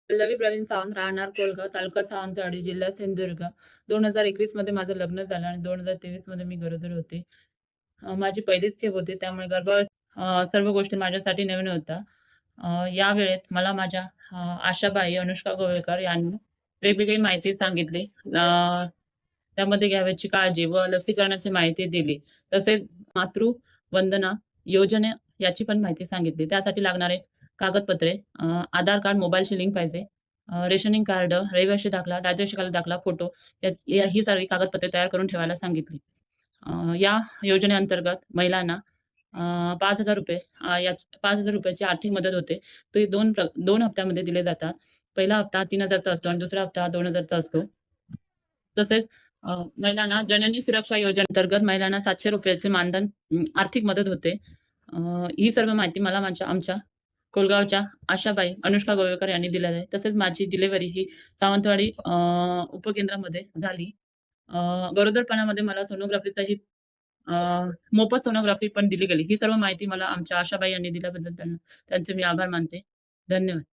पल्लवी प्रवीण सावंत, राहणार कोलगाव, तालुका सावंतवाडी, जिल्हा सिंधुदुर्ग. 2021 मध्ये माझं लग्न झालं आणि 2023 मध्ये मी गरोदर होते. माझी पहिलीच खेप होती, त्यामुळे सर्व गोष्टी माझ्यासाठी नवीन होत्या. या वेळेत मला माझ्या आशाबाई अनुष्का गोवेकर यांनी वेगवेगळी माहिती सांगितली. त्यामध्ये घ्यावयाची काळजी व लसीकरणाची माहिती दिली. तसेच मातृवंदना योजना याची पण माहिती सांगितली. त्यासाठी लागणारे कागदपत्रे, आधार कार्ड, मोबाईलची लिंक पाहिजे, रेशनिंग कार्ड, रहिवासी दाखला, राज्य शिकायला दाखला, फोटो ही सर्व कागदपत्रे तयार करून ठेवायला सांगितली. या योजनेअंतर्गत महिलांना ₹5,000 याच ₹5,000 ची आर्थिक मदत होते. ते 2 हप्त्यामध्ये दिले जातात. पहिला हप्ता 3,000 चा असतो आणि दुसरा हप्ता 2,000 चा असतो. तसेच महिलांना जननी सुरक्षा योजनेअंतर्गत महिलांना ₹700 चे मानधन आर्थिक मदत होते. अ, ही सर्व माहिती मला आमच्या कोलगावच्या आशाबाई अनुष्का गोवेकर यांनी दिलेली आहे. तसेच माझी डिलिव्हरी ही सावंतवाडी उपकेंद्रामध्ये झाली. गरोदरपणामध्ये मला सोनोग्राफीचाही अ, मोफत सोनोग्राफी पण दिली गेली. ही सर्व माहिती मला आमच्या आशाबाई यांनी दिल्याबद्दल त्यांचे मी आभार मानते. धन्यवाद.